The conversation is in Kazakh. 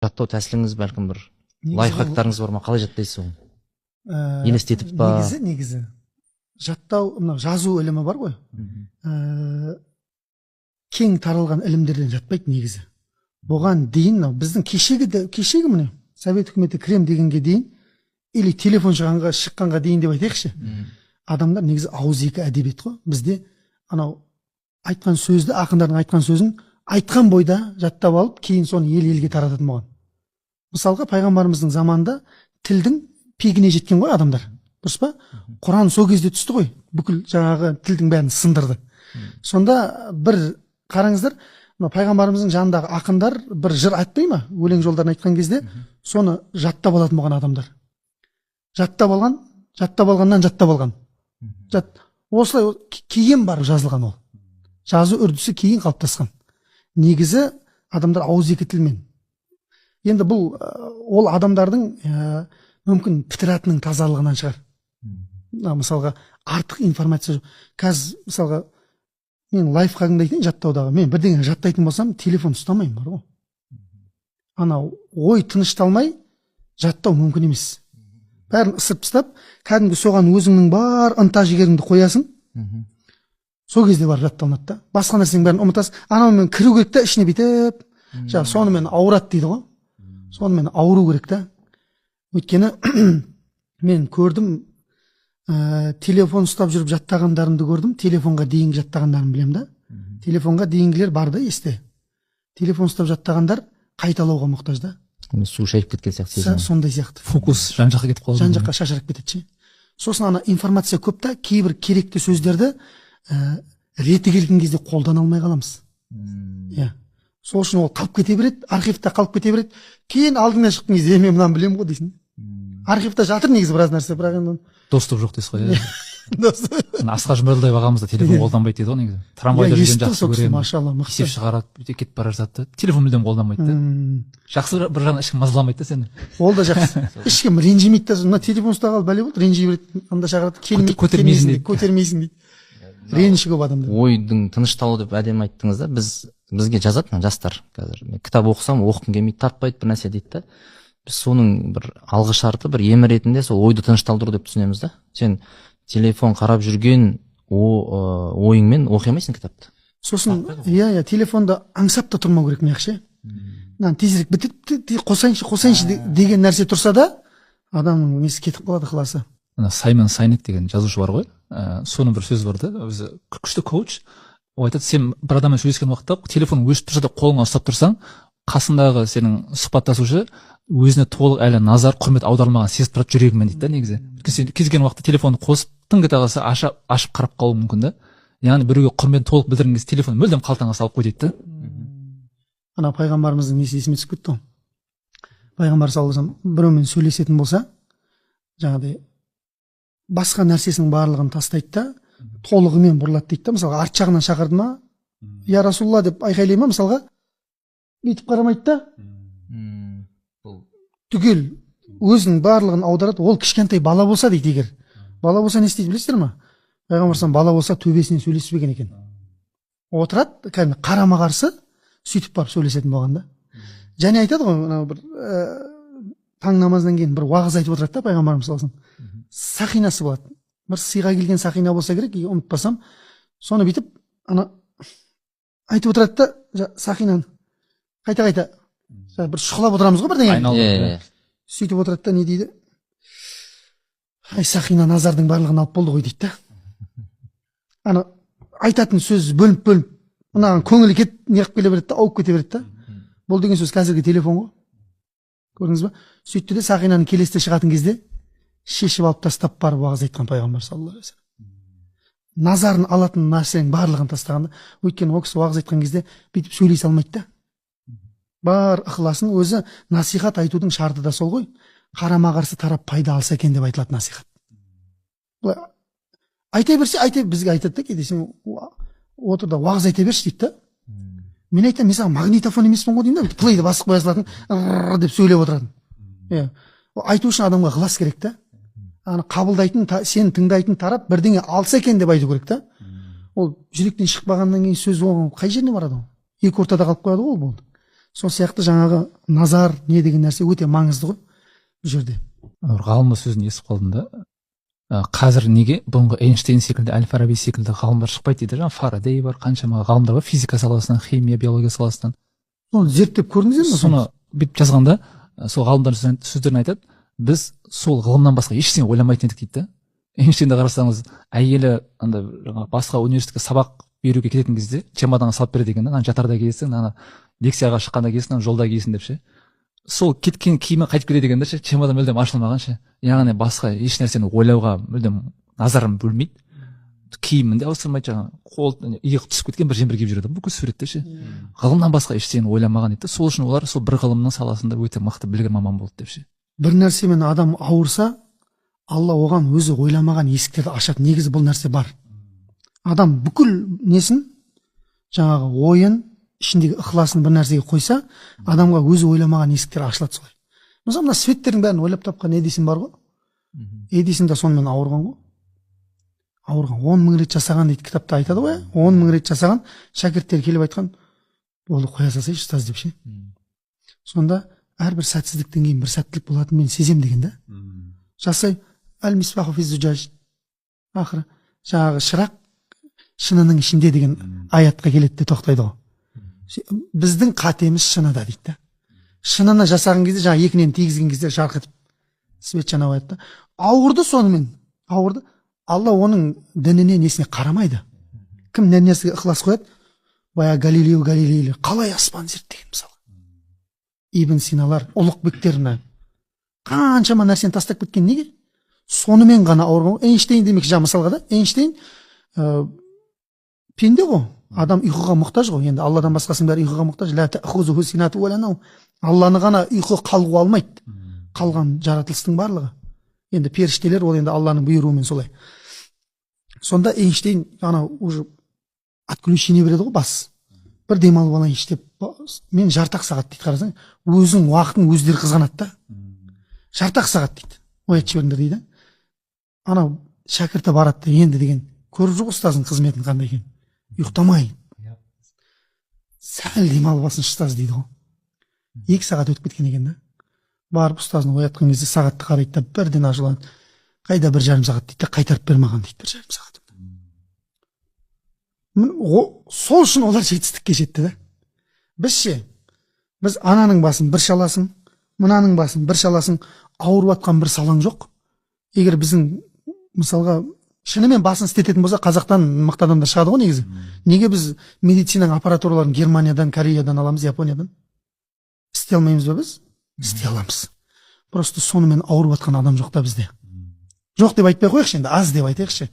Жаттау тәсіліңіз бәлкім бір лайфхактарыңыз бар ма? Қалай жаттайсыз оны? Елестетіп па? Негізі жаттау, мына жазу ілімі бар ғой. Кең таралған ілімдерден жатпайды негізі. Бұған дейін біздің кешегі міне Совет үкіметі крем дегенге дейін, или телефон шыққанға дейін деп айтайықшы. Адамдар негізі ауызекі әдебиет қой. Бізде анау айтқан сөзді, ақындардың айтқан сөзін айтқан бойда жаттап алып, кейін соны елге тарататын болған. Мысалға пайғамбарымыздың заманында тілдің пигіне жеткен ғой адамдар. Дұрыс па? Құран сол кезде түсті ғой. Бүкіл жаңағы тілдің бәрін сындырды. Сонда бір қараңыздар, пайғамбарымыздың жанындағы ақындар бір жыр айтпай ма? Өлең жолдарын айтқан кезде соны жаттап алатын болған адамдар. Жаттап алғаннан жаттап алған. Осылай кейін барып жазылған ол. Жазу үрдісі кейін қалыптасқан. Негізі адамдар ауызекі тілмен. Енді бұл ол адамдардың мүмкін пітіратының тазалығынан шығар. Мысалға артық информация. Қазір мысалға мен лайфхагымды айтайын жаттаудағы. Мен бірдеңе жаттайтын болсам, телефон ұстамаймын бар ғой. Анау ой тынышталмай жаттау мүмкін емес. Бәрін ысырып тастап, кәдімгі соған өзіңнің бар ынта жігеріңді қоясың. Сол кезде бар жатталынады да. Басқа нәрсенің бәрін ұмытасың. Анаумен кіру керек та ішіне бүйтіп, сонымен ауырады дейді ғой. Сонымен ауру керек та. Өйткені мен көрдім, телефон ұстап жүріп жаттағандарымды көрдім, телефонға дейін жаттағандарымды білем да. Телефонға дейінгілер бар да есте. Телефон ұстап жаттағандар қайталауға мұқтаж да. Су шайып кеткен сияқты. Сондай сияқты. Фокус жан жаққа кетіп қалады. Жан жаққа шашырап кетеді. Сосын ана информация көп та, кейбір керекті сөздерді реті келген кезде қолдана алмай қаламыз. Сол үшін ол қалып кете береді, архивта қалып кете береді. Кейін алдыңа шыққан кезде мен мынаны білемін ғой дейсің. Архивта жатыр негізі біраз нәрсе, бірақ енді доступ жоқ дейсіз ғой. Асқар Жұмаділдаев ағамыз да телефон қолданбайды дейді ғой негізі. Трамвайда жүрген жақсы көремін. Машалла, мықты. Есеп шығарады, кетіп бара жатады. Телефон мүлдем қолданбайды да. Жақсы, бір жағынан ешкім мазаламайды да сені. Ол да жақсы. Ешкім ренжімейді да. Мына телефон ұстағалы бәле болды, ренжи береді. Анда шақырады, келмейді, көтермейсің дейді. Реніш көп адамдар. Ойдың тынышталу деп әдемі айттыңыз да. Бізге жазады жастар қазір. Кітап оқысам оқығым келмейді, тартпайды бір нәрсе дейді да. Біз соның бір алғы шарты, бір ем ретінде сол ойды тынышталдыру деп түсінеміз да. Сен телефон қарап жүрген ойыңмен оқи алмайсың кітапты. Сосын телефонда аңсап та тұрмау керек меқше. Тезірек бітіп қосайыншы деген нәрсе тұрса да, адамның несі кетіп қалады ықыласы. Саймон Сайнек деген жазушы бар ғой. Соның бір сөзі бар да. Өзі күшті коуч. Ол айтады, сен бір адаммен сөйлескен уақытта телефон өшіп тұрса да қолыңа ұстап тұрсаң, қасындағы сенің сұхбаттасушы өзіне толық әлі назар, құрмет аударылмаған сезіп тұрады жүрегімен дейді да негізі. Сен кез келген уақытта телефонды қосып, тың кете қалса ашып қарап қалуы мүмкін да. Яғни біреуге құрмет толық білдірген кезде телефон мүлдем қалтаңа салып қой дейді да. Ана пайғамбарымыздың несі есіме түсіп кетті ғой. Пайғамбар саллаллаху алейхи вассалам біреумен сөйлесетін болса, жаңағыдай басқа нәрсесінің барлығын тастайды да, толығымен бұрылады дейді да. Мысалға арт жағынан шақырды ма, я Расулалла деп айқайлай ма, мысалға бүйтіп қарамайды да. Түгел өзінің барлығын аударады. Ол кішкентай бала болса дейді, егер бала болса не істейді білесіздер ма? Пайғамбар бала болса төбесінен сөйлеспеген екен. Отырады, кәдімгі қарама қарсы сөйтіп барып сөйлесетін болған да. Және айтады ғой, бір таң намаздан кейін бір уағыз айтып отырады да пайғамбарымыз саллаллаху алейхи вассалам. Сақинасы болады. Бір сыйға келген сақина болса керек, ұмытпасам, соны бүйтіп айтып отырады да, сақинаны қайта бір шұқылап отырамыз ғой бірдеңе. Сөйтіп отырады да, не дейді? Ай, сақина назардың барлығын алып болды ғой дейді да. Айтатын сөз бөліп, мынаған көңілі неғып келе береді да, ауып кете береді да. Бұл деген сөз қазіргі телефон ғой. Көрдіңіз ба? Сөйтті де сақинаның келесте шығатын кезде шешіп алып тастап барып уағыз айтқан пайғамбар саллаллаху алейхи вассалам. Назарын алатын нәрсенің барлығын тастағанда, өйткені ол кісі уағыз айтқан кезде бүйтіп сөйлей салмайды да. Бар ықыласын өзі насихат айтудың шарты да сол ғой. Қарама қарсы тарап пайда алса екен деп айтылады насихат. Айта берсе, бізге айтады да, кейде сен отыр да уағыз айта берші дейді да. Мен айтамын, мен саған магнитофон емеспін ғой деймін да, плейді басып қоя салатын, деп сөйлеп отыратын. Айту үшін адамға ықылас керек та. Қабылдайтын, сен тыңдайтын тарап бірдеңе алса екен деп айту керек та. Ол жүректен шықпағаннан кейін сөз қай жеріне барады ол? Екі ортада қалып қояды ғой ол болды. сол сияқты жаңағы назар не деген нәрсе өте маңызды ғой бұл жерде. бір ғалымның сөзін естіп қалдым да, қазір неге бұрынғы Эйнштейн секілді, Әл Фараби секілді ғалымдар шықпайды дейді. Жаңағы Фарадей бар, қаншама ғалымдар бар, физика саласынан, химия, биология саласынан. Соны зерттеп көрдіңіздер ме? Соны бүйтіп жазғанда, сол ғалымдардың сөздерін айтады, біз сол ғылымнан басқа ештеңе ойламайтын едік дейді. Эйнштейнді қарасаңыз, әйелі анда басқа университетке сабақ беруге кететін кезде чемоданға салып береді екен, жатарда киесің, лекцияға шыққанда киесің, жолда киесің деп ше. Сол кеткен киімі қайтып келеді екен де ше, чемодан мүлдем ашылмаған ше. Яғни басқа еш нәрсені ойлауға мүлдем назарым бөлмейді. Киімін де ауыстырмайды, жаңағы қол иығы түсіп кеткен бір жембір киіп жүреді бүкіл суретте ше. Ғылымнан басқа ештеңені ойламаған дейді. Сол үшін олар сол бір ғылымның саласында өте мықты білгір маман болды деп ше. Бір нәрсемен адам ауырса, Алла оған өзі ойламаған есіктерді ашады. Негізі бұл нәрсе бар. Адам бүкіл несін, жаңағы ойын, ішіндегі ықыласын бір нәрсеге қойса, адамға өзі ойламаған есіктер ашылады солай. Мысалы, мына светтердің бәрін ойлап тапқан Эдисон бар ғой. Эдисон да сонымен ауырған ғой. Ауырған 10 мың рет жасаған дейді кітапта айтады ғой. 10 мың рет жасаған, шәкірттері келіп айтқан, болды қоя салсайшы ұстаз деп ше. Сонда әрбір сәтсіздіктен кейін бір сәттілік болатынын мен сезем деген да. Жасай Әл-Мисбаху фи-зужаж. Ақыры жаңағы шырақ шынының ішінде деген аятқа келеді де тоқтайды ғой. Біздің қатеміз шыныда дейді. Шынына жасаған кезде жаңа екінен тигізген кезде жарқ етіп свет жанап аятта. Ауырды сонымен. Ауырды. Алла оның дініне несіне қарамайды. Кім нәрсеге ықылас қояды? Бая Галилео қалай аспан зерттеген мысалы. Ибн Синалар, ұлықбектеріне қаншама нәрсені тастап кеткен неге? Сонымен ғана ауырған. Эйнштейн демек жаңа мысалға да, Эйнштейн пенде ғой. Адам ұйқыға мұқтаж ғой. Енді Алладан басқасының бәрі ұйқыға мұқтаж. Ла таъхузуху синату ва ла наум. Алланы ғана ұйқы қалғу алмайды. Қалған жаратылыстың барлығы. Енді періштелер ол енді Алланың бұйыруымен солай. Сонда Эйнштейн ана уже отключение береді ғой бас. Бір демалып алайыншы деп, мен жартақ сағат дейді, қарасаң, өзің уақытын өздері қызғанады да. Жартақ сағат дейді. Оятып жіберіңдер дейді. Анау шәкірті барады енді деген, көріп жүр ұстаздың қызметін қандай екен. Ұйықтамай. Сәл демалып алсыншы ұстаз дейді ғой. 2 сағат өтіп кеткен екен да. Барып ұстазын оятқан кезде сағатты қарайды да бірден ашуланып, қайда 1,5 сағат дейді, қайтарып бер маған дейді 1,5 сағат. Сол үшін олар жетістікке жетті да. Біз ананың басын бір шаласың, мынаның басын бір шаласың, ауырып атқан бір салаң жоқ. Егер біздің мысалға шынымен басын істететін болса, Қазақтан мықты адамдар шығады ғой негізі. Неге біз медицинаның аппаратураларын Германиядан, Кореядан аламыз, Япониядан? Істей алмаймыз ба біз? Істей аламыз. Просто сонымен ауырып атқан адам жоқ та бізде. Жоқ деп айтпай қояйықшы, енді аз деп айтайықшы.